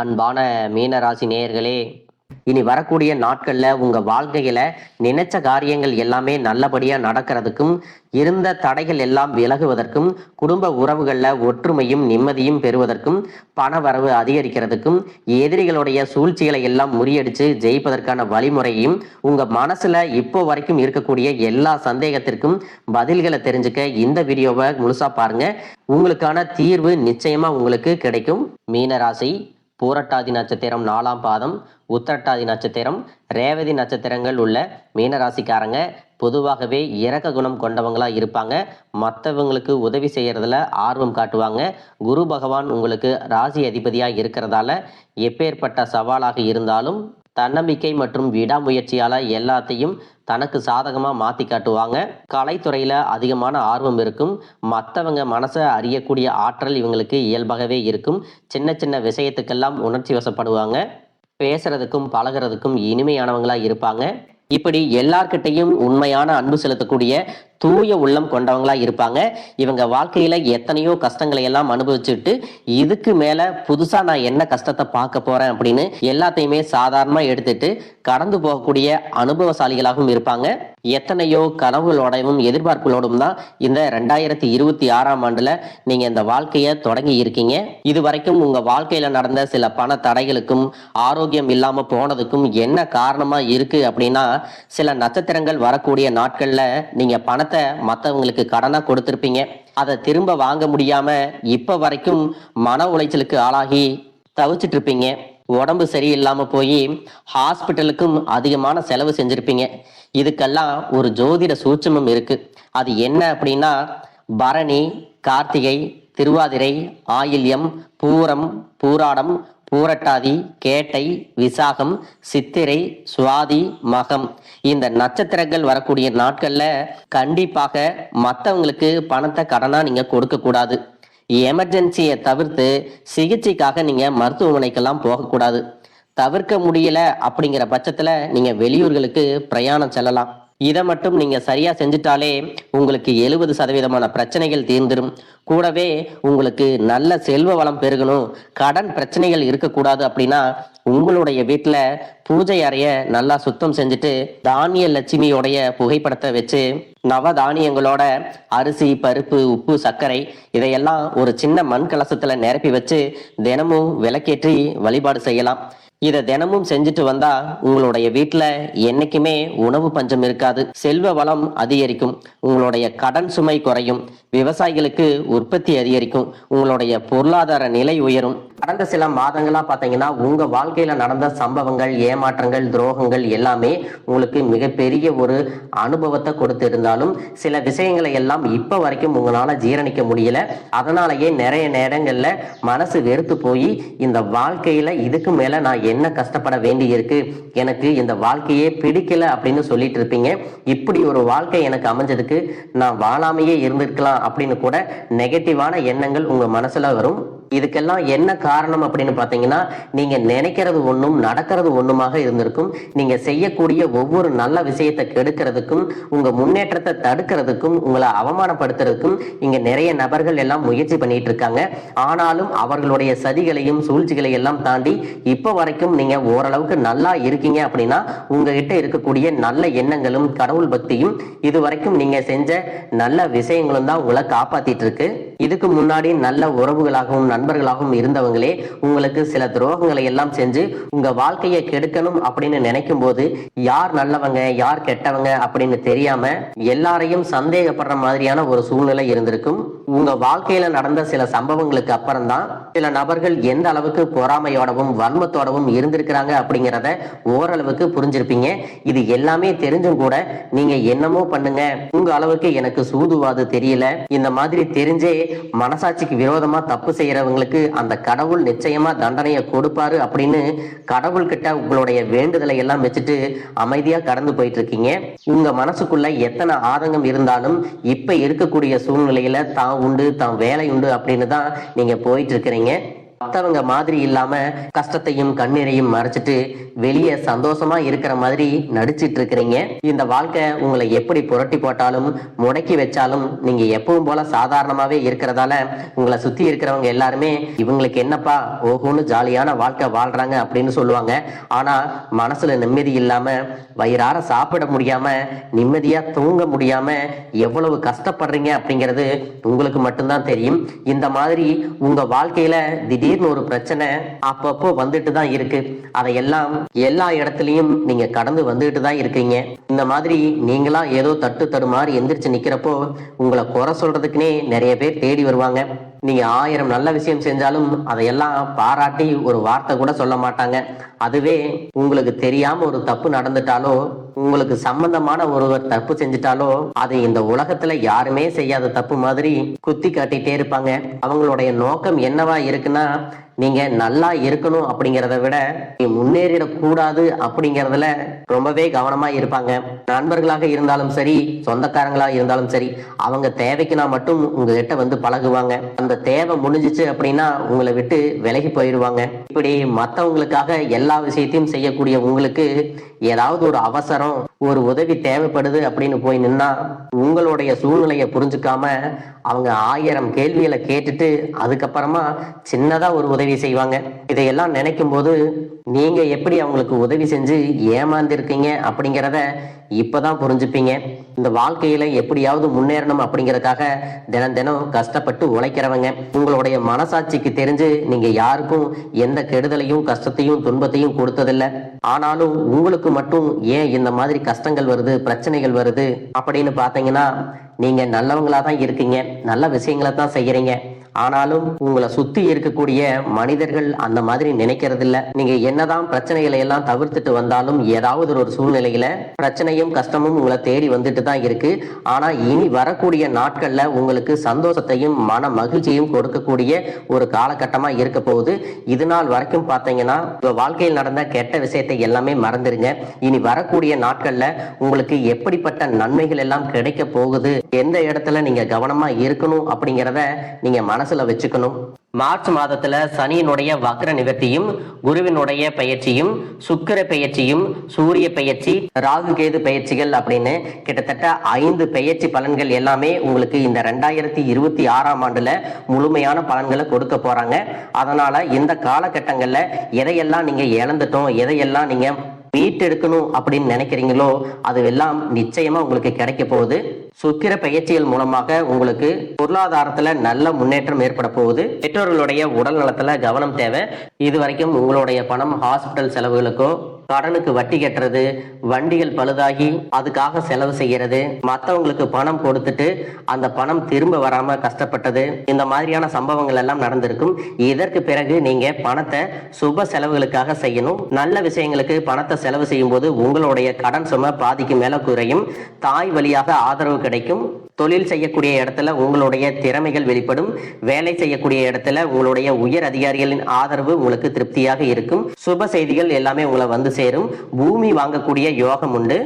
அன்பான மீனராசி நேயர்களே, இனி வரக்கூடிய நாட்கள்ல உங்க வாழ்க்கையில நினைச்ச காரியங்கள் எல்லாமே நல்லபடியா நடக்கிறதுக்கும், இருந்த தடைகள் எல்லாம் விலகுவதற்கும், குடும்ப உறவுகள்ல ஒற்றுமையும் நிம்மதியும் பெறுவதற்கும், பண வரவு அதிகரிக்கிறதுக்கும், எதிரிகளுடைய சூழ்ச்சிகளை எல்லாம் முறியடிச்சு ஜெயிப்பதற்கான வழிமுறையும் உங்க மனசுல இப்போ வரைக்கும் இருக்கக்கூடிய எல்லா சந்தேகத்திற்கும் பதில்களை தெரிஞ்சுக்க இந்த வீடியோவை முழுசா பாருங்க. உங்களுக்கான தீர்வு நிச்சயமா உங்களுக்கு கிடைக்கும். மீனராசி, பூரட்டாதி நட்சத்திரம் 4ஆம் பாதம், உத்திரட்டாதி நட்சத்திரம், ரேவதி நட்சத்திரங்கள் உள்ள மீனராசிக்காரங்க பொதுவாகவே இரக்க குணம் கொண்டவங்களா இருப்பாங்க. மற்றவங்களுக்கு உதவி செய்யறதுல ஆர்வம் காட்டுவாங்க. குரு பகவான் உங்களுக்கு ராசி அதிபதியா இருக்கிறதால எப்பேற்பட்ட சவாலாக இருந்தாலும் தன்னம்பிக்கை மற்றும் விடாமுயற்சியால எல்லாத்தையும் தனக்கு சாதகமா மாத்தி காட்டுவாங்க. கலைத்துறையில அதிகமான ஆர்வம் இருக்கும். மற்றவங்க மனசை அறியக்கூடிய ஆற்றல் இவங்களுக்கு இயல்பாகவே இருக்கும். சின்ன சின்ன விஷயத்துக்கெல்லாம் உணர்ச்சி வசப்படுவாங்க. பேசுறதுக்கும் பழகிறதுக்கும் இனிமையானவங்களா இருப்பாங்க. இப்படி எல்லார்கிட்டையும் உண்மையான அன்பு செலுத்தக்கூடிய தூய உள்ளம் கொண்டவங்களா இருப்பாங்க. இவங்க வாழ்க்கையில எத்தனையோ கஷ்டங்களை எல்லாம் அனுபவிச்சுட்டு இதுக்கு மேல புதுசா நான் என்ன கஷ்டத்தை பார்க்க போறேன் அப்படின்னு எல்லாத்தையுமே சாதாரணமா எடுத்துட்டு கடந்து போகக்கூடிய அனுபவசாலிகளாகவும் இருப்பாங்க. எத்தனையோ கனவுகளோடவும் எதிர்பார்ப்புகளோடும் தான் இந்த 2026ஆம் ஆண்டுல நீங்க இந்த வாழ்க்கைய தொடங்கி இருக்கீங்க. இது வரைக்கும் உங்க வாழ்க்கையில நடந்த சில பண தடைகளுக்கும் ஆரோக்கியம் இல்லாம போனதுக்கும் என்ன காரணமா இருக்கு அப்படின்னா, சில நட்சத்திரங்கள் வரக்கூடிய நாட்கள்ல நீங்க பணத்தை மற்றவங்களுக்கு கடனா கொடுத்திருப்பீங்க. அதை திரும்ப வாங்க முடியாம இப்ப வரைக்கும் மன உளைச்சலுக்கு ஆளாகி தவிச்சிட்டு இருப்பீங்க. உடம்பு சரியில்லாம போய் ஹாஸ்பிட்டலுக்கும் அதிகமான செலவு செஞ்சிருப்பீங்க. இதுக்கெல்லாம் ஒரு ஜோதிட சூட்சமம் இருக்கு. அது என்ன அப்படின்னா, பரணி, கார்த்திகை, திருவாதிரை, ஆயில்யம், பூரம், பூராடம், பூரட்டாதி, கேட்டை, விசாகம், சித்திரை, சுவாதி, மகம் இந்த நட்சத்திரங்கள் வரக்கூடிய நாட்கள்ல கண்டிப்பாக மற்றவங்களுக்கு பணத்தை கடனா நீங்க கொடுக்க கூடாது. எமர்ஜென்சியை தவிர்த்து சிகிச்சைக்காக நீங்க மருத்துவமனைக்கெல்லாம் போகக்கூடாது. தவிர்க்க முடியல அப்படிங்கிற பட்சத்துல நீங்க வெளியூர்களுக்கு பிரயாணம் செல்லலாம். இதை மட்டும் நீங்க சரியா செஞ்சுட்டாலே உங்களுக்கு 70% பிரச்சனைகள் தீர்ந்துடும். கூடவே உங்களுக்கு நல்ல செல்வ வளம் பெருகணும், கடன் பிரச்சனைகள் இருக்கக்கூடாது அப்படின்னா உங்களுடைய வீட்டுல பூஜை அறைய நல்லா சுத்தம் செஞ்சுட்டு தானிய லட்சுமியோடைய புகைப்படத்தை வச்சு நவ தானியங்களோட அரிசி, பருப்பு, உப்பு, சர்க்கரை இதையெல்லாம் ஒரு சின்ன மண் கலசத்துல நிரப்பி வச்சு தினமும் விளக்கேற்றி வழிபாடு செய்யலாம். இதை தினமும் செஞ்சுட்டு வந்தா உங்களுடைய வீட்டுல என்னைக்குமே உணவு பஞ்சம் இருக்காது, செல்வ வளம் அதிகரிக்கும், உங்களுடைய கடன் சுமை குறையும், விவசாயிகளுக்கு உற்பத்தி அதிகரிக்கும், உங்களுடைய பொருளாதார நிலை உயரும். கடந்த சில மாதங்களா பாத்தீங்கன்னா உங்க வாழ்க்கையில நடந்த சம்பவங்கள், ஏமாற்றங்கள், துரோகங்கள் எல்லாமே உங்களுக்கு மிகப்பெரிய ஒரு அனுபவத்தை கொடுத்து இருந்தாலும் சில விஷயங்களை எல்லாம் இப்ப வரைக்கும் உங்களால ஜீரணிக்க முடியல. அதனாலயே நிறைய நேரங்கள்ல மனசு வெறுத்து போய் இந்த வாழ்க்கையில இதுக்கு மேல நான் என்ன கஷ்டப்பட வேண்டி இருக்கு, எனக்கு இந்த வாழ்க்கையே பிடிக்கல அப்படின்னு சொல்லிட்டு இருப்பீங்க. இப்படி ஒரு வாழ்க்கை எனக்கு அமைஞ்சதுக்கு நான் வாழாமையே இருந்திருக்கலாம் அப்படின்னு கூட நெகட்டிவான எண்ணங்கள் உங்க மனசுல வரும். இதுக்கெல்லாம் என்ன காரணம் அப்படின்னு பாத்தீங்கன்னா, நீங்க நினைக்கிறது ஒண்ணும் நடக்கிறது ஒண்ணுமாக இருந்திருக்கும். நீங்க செய்யக்கூடிய ஒவ்வொரு நல்ல விஷயத்தை கெடுக்கிறதுக்கும், உங்க முன்னேற்றத்தை தடுக்கிறதுக்கும், உங்களை அவமானப்படுத்துறதுக்கும் இங்க நிறைய நபர்கள் எல்லாம் முயற்சி பண்ணிட்டு இருக்காங்க. ஆனாலும் அவர்களுடைய சதிகளையும் சூழ்ச்சிகளை எல்லாம் தாண்டி இப்ப வரைக்கும் நீங்க ஓரளவுக்கு நல்லா இருக்கீங்க அப்படின்னா உங்ககிட்ட இருக்கக்கூடிய நல்ல எண்ணங்களும் கடவுள் பக்தியும் இது வரைக்கும் நீங்க செஞ்ச நல்ல விஷயங்களும் தான் உங்களை காப்பாத்திட்டு இருக்கு. இதுக்கு முன்னாடி நல்ல உறவுகளாகவும் நண்பர்களாகவும் இருந்தவங்களே உங்களுக்கு சில துரோகங்களை எல்லாம் செஞ்சு உங்க வாழ்க்கையை கெடுக்கணும் அப்படின்னு நினைக்கும் போது யார் நல்லவங்க யார் கெட்டவங்க அப்படின்னு தெரியாம எல்லாரையும் சந்தேகப்படுற மாதிரியான ஒரு சூழ்நிலை இருந்திருக்கும். உங்க வாழ்க்கையில நடந்த சில சம்பவங்களுக்கு அப்புறம் தான் சில நபர்கள் எந்த அளவுக்கு பொறாமையோடவும் வன்மத்தோடவும் இருந்திருக்கிறாங்க அப்படிங்கிறத ஓரளவுக்கு புரிஞ்சிருப்பீங்க. இது எல்லாமே தெரிஞ்சும் கூட நீங்க என்னமோ பண்ணுங்க, உங்க அளவுக்கு எனக்கு சூதுவாது தெரியல, இந்த மாதிரி தெரிஞ்சே மனசாட்சிக்கு விரோதமா தப்பு செய்யறவங்களுக்கு அந்த கடவுள் நிச்சயமா தண்டனையை கொடுப்பாரு அப்படின்னு கடவுள் கிட்ட உங்களுடைய வேண்டுதலை எல்லாம் வச்சுட்டு அமைதியா கடந்து போயிட்டு இருக்கீங்க. உங்க மனசுக்குள்ள எத்தனை ஆதங்கம் இருந்தாலும் இப்ப இருக்கக்கூடிய சூழ்நிலையில தான் உண்டு தான் வேலை உண்டு அப்படின்னு தான் நீங்க போயிட்டு இருக்கிறீங்க. மற்றவங்க மாதிரி இல்லாம கஷ்டத்தையும் கண்ணீரையும் மறைச்சிட்டு வெளியே சந்தோஷமா இருக்கிற மாதிரி நடிச்சிட்டு இருக்கிறீங்க. இந்த வாழ்க்கை உங்களை எப்படி புரட்டி போட்டாலும் முடக்கி வச்சாலும் நீங்க எப்பவும் போல சாதாரணமாவே இருக்கிறதால உங்களை சுத்தி இருக்கிறவங்க எல்லாருமே இவங்களுக்கு என்னப்பா ஓஹோன்னு ஜாலியான வாழ்க்கை வாழ்றாங்க அப்படின்னு சொல்லுவாங்க. ஆனா மனசுல நிம்மதி இல்லாம வயிறார சாப்பிட முடியாம நிம்மதியா தூங்க முடியாம எவ்வளவு கஷ்டப்படுறீங்க அப்படிங்கிறது உங்களுக்கு மட்டும்தான் தெரியும். இந்த மாதிரி உங்க வாழ்க்கையில திடீர்னு ஒரு பிரச்சனை அப்பப்போ வந்துட்டு தான் இருக்கு. அதையெல்லாம் எல்லா இடத்துலயும் நீங்க கடந்து வந்துட்டு தான் இருக்கீங்க. இந்த மாதிரி நீங்களா ஏதோ தட்டு தடுமாறி எந்திரிச்சு நிக்கிறப்போ உங்களை குறை சொல்றதுக்குன்னே நிறைய பேர் தேடி வருவாங்க. நீங்க 1000 நல்ல விஷயம் செஞ்சாலும் அதையெல்லாம் பாராட்டி ஒரு வார்த்தை கூட சொல்ல மாட்டாங்க. அதுவே உங்களுக்கு தெரியாம ஒரு தப்பு நடந்துட்டாலோ உங்களுக்கு சம்பந்தமான ஒருவர் தப்பு செஞ்சுட்டாலோ அது இந்த உலகத்துல யாருமே செய்யாத தப்பு மாதிரி குத்தி காட்டிட்டே இருப்பாங்க. அவங்களுடைய நோக்கம் என்னவா இருக்குன்னா நீங்க நல்லா இருக்கணும் அப்படிங்கிறத விட நீ முன்னேறிடக்கூடாது அப்படிங்கறதுல ரொம்பவே கவனமா இருப்பாங்க. நண்பர்களாக இருந்தாலும் சரி, சொந்தக்காரங்களாக இருந்தாலும் சரி, அவங்க தேவைக்குனா மட்டும் உங்ககிட்ட வந்து பழகுவாங்க. அந்த தேவை முடிஞ்சிச்சு அப்படின்னா உங்களை விட்டு விலகி போயிடுவாங்க. இப்படி மற்றவங்களுக்காக எல்லா விஷயத்தையும் செய்யக்கூடிய உங்களுக்கு ஏதாவது ஒரு அவசரம், ஒரு உதவி தேவைப்படுது அப்படின்னு போய் நின்னா உங்களுடைய சூழ்நிலையை புரிஞ்சுக்காம அவங்க 1000 கேள்விகளை கேட்டுட்டு அதுக்கப்புறமா சின்னதா ஒரு உதவி செய்வாங்க. இதையெல்லாம் நினைக்கும் போது நீங்க எப்படி அவங்களுக்கு உதவி செஞ்சு ஏமாந்திருக்கீங்க அப்படிங்கிறத இப்பதான் புரிஞ்சுப்பீங்க. இந்த வாழ்க்கையில எப்படியாவது முன்னேறணும் அப்படிங்கறதுக்காக தினம் தினம் கஷ்டப்பட்டு உழைக்கிறவங்க. உங்களுடைய மனசாட்சிக்கு தெரிஞ்சு நீங்க யாருக்கும் எந்த கெடுதலையும் கஷ்டத்தையும் துன்பத்தையும் கொடுத்ததில்லை. ஆனாலும் உங்களுக்கு மட்டும் ஏன் இந்த மாதிரி கஷ்டங்கள் வருது, பிரச்சனைகள் வருது அப்படின்னு பாத்தீங்கன்னா நீங்க நல்லவங்களா தான் இருக்கீங்க, நல்ல விஷயங்களை தான் செய்யறீங்க. ஆனாலும் உங்களை சுத்தி இருக்கக்கூடிய மனிதர்கள் அந்த மாதிரி நினைக்கிறது இல்ல. நீங்க என்னதான் பிரச்சனைகளை எல்லாம் தவிர்த்துட்டு வந்தாலும் ஏதாவது ஒரு சூழ்நிலையில பிரச்சனையும் கஷ்டமும் உங்களை தேடி வந்துட்டு தான் இருக்கு. ஆனா இனி வரக்கூடிய நாட்கள்ல உங்களுக்கு சந்தோஷத்தையும் மன மகிழ்ச்சியும் கொடுக்கக்கூடிய ஒரு காலகட்டமா இருக்க போகுது. இது நாள் வரைக்கும் பாத்தீங்கன்னா உங்க வாழ்க்கையில் நடந்த கெட்ட விஷயத்தை எல்லாமே மறந்துருங்க. இனி வரக்கூடிய நாட்கள்ல உங்களுக்கு எப்படிப்பட்ட நன்மைகள் எல்லாம் கிடைக்க போகுது, எந்த இடத்துல நீங்க கவனமா இருக்கணும் அப்படிங்கிறத நீங்க மனசுல வச்சுக்கணும். மார்ச் மாதத்துல சனியினுடைய வக்ர நிவர்த்தியும், குருவினுடைய பயிற்சியும், சுக்கிர பயிற்சியும், சூரிய பயிற்சி, ராகு கேது பயிற்சிகள் அப்படின்னு கிட்டத்தட்ட 5 பயிற்சி பலன்கள் எல்லாமே உங்களுக்கு இந்த 2026ஆம் ஆண்டுல முழுமையான பலன்களை கொடுக்க போறாங்க. அதனால இந்த காலகட்டங்கள்ல எதையெல்லாம் நீங்க இழந்துட்டோம், எதையெல்லாம் நீங்க மீட்டெடுக்கணும் அப்படின்னு நினைக்கிறீங்களோ அது எல்லாம் நிச்சயமா உங்களுக்கு கிடைக்க போகுது. சுக்கிர பயிற்சிகள் மூலமாக உங்களுக்கு பொருளாதாரத்துல நல்ல முன்னேற்றம் ஏற்பட போகுது. பெற்றோர்களுடைய உடல் நலத்துல கவனம் தேவை. இதுவரைக்கும் உங்களுடைய பணம் ஹாஸ்பிட்டல் செலவுகளுக்கோ, கடனுக்கு வட்டி கட்டுறது, வண்டிகள் பழுதாகி அதுக்காக செலவு செய்யறது, மற்றவங்களுக்கு பணம் கொடுத்துட்டு அந்த பணம் திரும்ப வராம கஷ்டப்பட்டது, இந்த மாதிரியான சம்பவங்கள் எல்லாம் நடந்திருக்கும். இதற்கு பிறகு நீங்க பணத்தை சுப செலவுகளுக்காக செய்யணும். நல்ல விஷயங்களுக்கு பணத்தை செலவு செய்யும் போது உங்களுடைய கடன் சுமை பாதிக்கு மேல குறையும். தாய் வழியாக ஆதரவு கிடைக்கும். தொழில் செய்யக்கூடிய இடத்துல உங்களுடைய திறமைகள் வெளிப்படும். வேலை செய்யக்கூடிய இடத்துல உங்களுடைய உயர் அதிகாரிகளின் ஆதரவு உங்களுக்கு திருப்தியாக இருக்கும். சுப செய்திகள் எல்லாமே உங்களை வந்து சேரும். பூமி வாங்கக்கூடிய யோகம் உண்டு.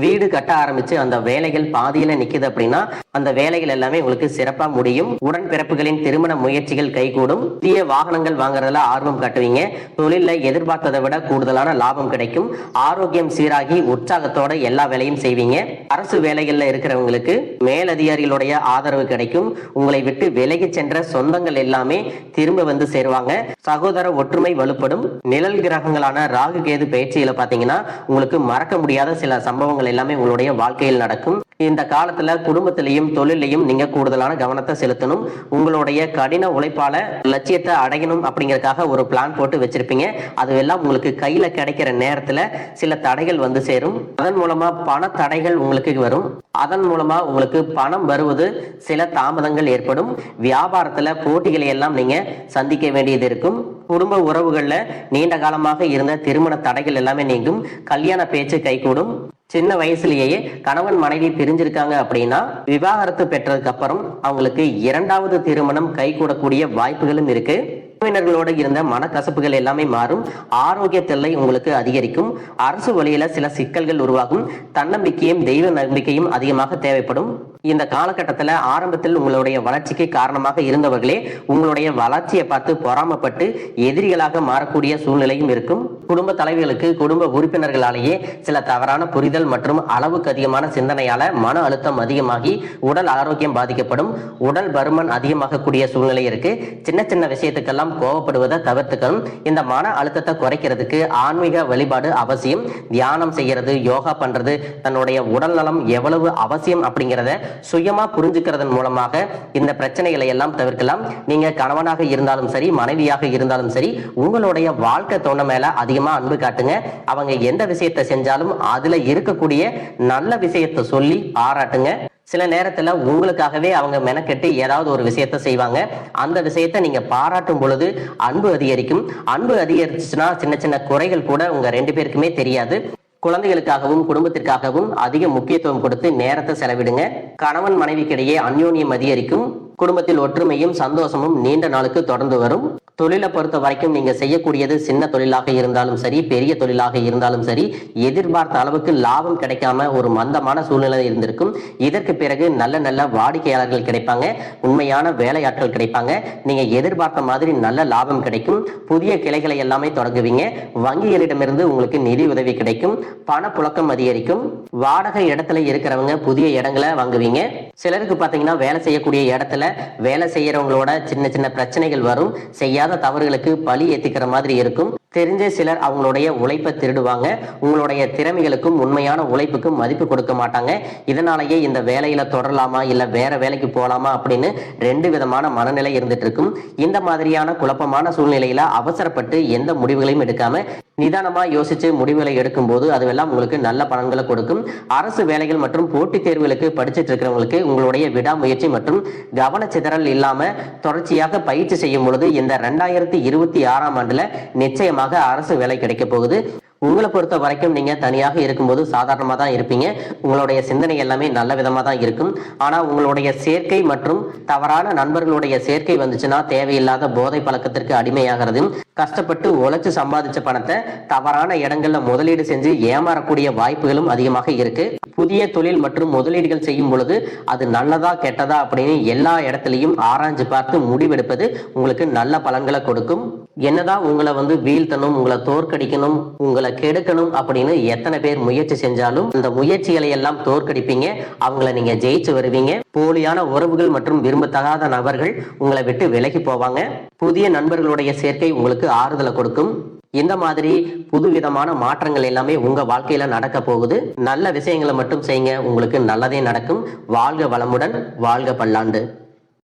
வீடு கட்ட ஆரம்பிச்சு அந்த வேலைகள் பாதியில நிக்குது அப்படின்னா அந்த வேலைகள் எல்லாமே உங்களுக்கு சிறப்பா முடியும். உடன்பிறப்புகளின் திருமண முயற்சிகள் கைகூடும். புதிய வாகனங்கள் வாங்குறதுல ஆர்வம் காட்டுவீங்க. தொழில எதிர்பார்த்ததை விட கூடுதலான லாபம் கிடைக்கும். ஆரோக்கியம் சீராகி உற்சாகத்தோட எல்லா வேலையும் செய்வீங்க. அரசு வேலைகள்ல இருக்கிறவங்களுக்கு மேலதிகாரிகளுடைய ஆதரவு கிடைக்கும். உங்களை விட்டு விலகி சென்ற சொந்தங்கள் எல்லாமே திரும்ப வந்து சேருவாங்க. சகோதர ஒற்றுமை வலுப்படும். நிழல் கிரகங்களான ராகு கேது பயிற்சியில பாத்தீங்கன்னா உங்களுக்கு மறக்க முடியாத சில சம்பவங்கள் எல்லாமே உங்களுடைய வாழ்க்கையில் நடக்கும். இந்த காலத்துல குடும்பத்திலையும் தொழிலையும் நீங்க கூடுதலான கவனத்தை செலுத்தணும். உங்களுடைய கடின உழைப்பால லட்சியத்தை அடையணும் அப்படிங்கறதுக்காக ஒரு பிளான் போட்டு வச்சிருப்பீங்க. அதுவெல்லாம் உங்களுக்கு கையில கிடைக்கிற நேரத்துல சில தடைகள் வந்து சேரும். அதன் மூலமா பண தடைகள் உங்களுக்கு வரும். அதன் மூலமா உங்களுக்கு பணம் வருவது சில தாமதங்கள் ஏற்படும். வியாபாரத்துல போட்டிகளை எல்லாம் நீங்க சந்திக்க வேண்டியது இருக்கும். குடும்ப உறவுகள்ல நீண்ட காலமாக இருந்த திருமண தடைகள் எல்லாமே நீங்கும். கல்யாண பேச்சு கைகூடும். சின்ன வயசுலயே கணவன் மனைவி பிரிஞ்சிருக்காங்க அப்படின்னா விவாகரத்து பெற்றதுக்கு அப்புறம் அவங்களுக்கு 2வது திருமணம் கைகூடக்கூடிய வாய்ப்புகளும் இருக்கு. உறவினர்களோடு இருந்த மனக்கசப்புகள் எல்லாமே மாறும். ஆரோக்கிய தொல்லை உங்களுக்கு அதிகரிக்கும். அரசு வழியில சில சிக்கல்கள் உருவாகும். தன்னம்பிக்கையும் தெய்வ நம்பிக்கையும் அதிகமாக தேவைப்படும். இந்த காலகட்டத்தில் ஆரம்பத்தில் உங்களுடைய வளர்ச்சிக்கு காரணமாக இருந்தவர்களே உங்களுடைய வளர்ச்சியை பார்த்து பொறாமப்பட்டு எதிரிகளாக மாறக்கூடிய சூழ்நிலையும் இருக்கும். குடும்ப தலைவர்களுக்கு குடும்ப உறுப்பினர்களாலேயே சில தவறான புரிதல் மற்றும் அளவுக்கு அதிகமான சிந்தனையால மன அழுத்தம் அதிகமாகி உடல் ஆரோக்கியம் பாதிக்கப்படும். உடல் பருமன் அதிகமாகக்கூடிய சூழ்நிலை இருக்கு. சின்ன சின்ன விஷயத்துக்கெல்லாம் கோவப்படுவதை தவிர்த்துக்கணும். இந்த மன அழுத்தத்தை குறைக்கிறதுக்கு ஆன்மீக வழிபாடு அவசியம். தியானம் செய்யறது, யோகா பண்றது, தன்னுடைய உடல் நலம் எவ்வளவு அவசியம் அப்படிங்கிறத சுயமா புரிஞ்சுக்கிறதன் மூலமாக இந்த பிரச்சனைகளை எல்லாம் தவிர்க்கலாம். நீங்க கணவனாக இருந்தாலும் சரி, மனைவியாக இருந்தாலும் சரி, உங்களுடைய வாழ்க்கை துணை மேல அதிகமா அன்பு காட்டுங்க. அவங்க எந்த விஷயத்தை செஞ்சாலும் அதுல இருக்கக்கூடிய நல்ல விஷயத்தை சொல்லி பாராட்டுங்க. சில நேரத்துல உங்களுக்காகவே அவங்க மெனக்கெட்டு ஏதாவது ஒரு விஷயத்த செய்வாங்க. அந்த விஷயத்த நீங்க பாராட்டும் பொழுது அன்பு அதிகரிக்கும். அன்பு அதிகரிச்சுன்னா சின்ன சின்ன குறைகள் கூட உங்க 2 பேருக்குமே தெரியாது. குழந்தைகளுக்காகவும் குடும்பத்திற்காகவும் அதிக முக்கியத்துவம் கொடுத்து நேரத்தை செலவிடுங்க. கணவன் மனைவிக்கிடையே அந்யோன்யம் அதிகரிக்கும். குடும்பத்தில் ஒற்றுமையும் சந்தோஷமும் நீண்ட நாளுக்கு தொடர்ந்து வரும். தொழிலை பொறுத்த வரைக்கும் நீங்க செய்யக்கூடியது சின்ன தொழிலாக இருந்தாலும் சரி, பெரிய தொழிலாக இருந்தாலும் சரி, எதிர்பார்த்த அளவுக்கு லாபம் கிடைக்காம ஒரு மந்தமான சூழ்நிலை இருந்திருக்கும். இதற்கு பிறகு நல்ல நல்ல வாடிக்கையாளர்கள் கிடைப்பாங்க. உண்மையான வேலையாட்கள் கிடைப்பாங்க. நீங்க எதிர்பார்த்த மாதிரி நல்ல லாபம் கிடைக்கும். புதிய கிளைகளை எல்லாமே தொடங்குவீங்க. வங்கிகளிடமிருந்து உங்களுக்கு நிதி உதவி கிடைக்கும். பணப்புழக்கம் அதிகரிக்கும். வாடகை இடத்துல இருக்கிறவங்க புதிய இடங்களை வாங்குவீங்க. சிலருக்கு பாத்தீங்கன்னா வேலை செய்யக்கூடிய இடத்துல வேலை செய்யறவங்களோட சின்ன சின்ன பிரச்சனைகள் வரும். செய்யாத தவறுகளுக்கு பழி ஏத்திக்கிற மாதிரி இருக்கும். தெரிஞ்ச சிலர் அவங்களுடைய உழைப்பை திருடுவாங்க. உங்களுடைய திறமைகளுக்கும் உண்மையான உழைப்புக்கும் மதிப்பு கொடுக்க மாட்டாங்க. இதனாலேயே இந்த வேலையில தொடரலாமா இல்ல வேற வேலைக்கு போலாமா அப்படின்னு 2 விதமான மனநிலை இருந்துட்டு இருக்கும். இந்த மாதிரியான குழப்பமான சூழ்நிலையில அவசரப்பட்டு எந்த முடிவுகளையும் எடுக்காம நிதானமா யோசிச்சு முடிவுகளை எடுக்கும் போது அதுவெல்லாம் உங்களுக்கு நல்ல பலன்களை கொடுக்கும். அரசு வேலைகள் மற்றும் போட்டித் தேர்வுகளுக்கு படிச்சுட்டு இருக்கிறவங்களுக்கு உங்களுடைய விடாமுயற்சி மற்றும் கவனச்சிதறல் இல்லாம தொடர்ச்சியாக பயிற்சி செய்யும் பொழுது இந்த 2026ஆம் ஆண்டுல நிச்சயமாக அரசு வேலை கிடைக்க போகுது. உங்களை பொறுத்த வரைக்கும் நீங்க தனியாக இருக்கும்போது சாதாரணமா தான் இருப்பீங்க. உங்களுடைய சிந்தனை எல்லாமே நல்ல விதமா தான் இருக்கும். ஆனா உங்களுடைய சேர்க்கை மற்றும் தவறான நண்பர்களுடைய சேர்க்கை வந்துச்சுன்னா தேவையில்லாத போதை பழக்கத்திற்கு அடிமையாகிறது. கஷ்டப்பட்டு உழைச்சு சம்பாதிச்ச பணத்தை தவறான இடங்கள்ல முதலீடு செஞ்சு ஏமாறக்கூடிய வாய்ப்புகளும் அதிகமாக இருக்கு. புதிய தொழில் மற்றும் முதலீடுகள் செய்யும் பொழுது அது நல்லதா கெட்டதா அப்படின்னு எல்லா இடத்துலையும் ஆராய்ஞ்சு பார்த்து முடிவெடுப்பது உங்களுக்கு நல்ல பலன்களை கொடுக்கும். என்னதான் உங்களை வீழ்த்தணும், உங்களை தோற்கடிக்கணும், உங்களை கெடுக்கணும் அப்படின்னு எத்தனை பேர் முயற்சி செஞ்சாலும் அந்த முயற்சிகளை எல்லாம் தோற்கடிப்பீங்க. அவங்கள நீங்க ஜெயிச்சு வருவீங்க. போலியான உறவுகள் மற்றும் விரும்பத்தகாத நபர்கள் உங்களை விட்டு விலகி போவாங்க. புதிய நண்பர்களுடைய சேர்க்கை உங்களுக்கு ஆறுதலை கொடுக்கும். இந்த மாதிரி புதுவிதமான மாற்றங்கள் எல்லாமே உங்க வாழ்க்கையில நடக்க போகுது. நல்ல விஷயங்களை மட்டும் செய்யுங்க. உங்களுக்கு நல்லதே நடக்கும். வாழ்க வளமுடன், வாழ்க பல்லாண்டு.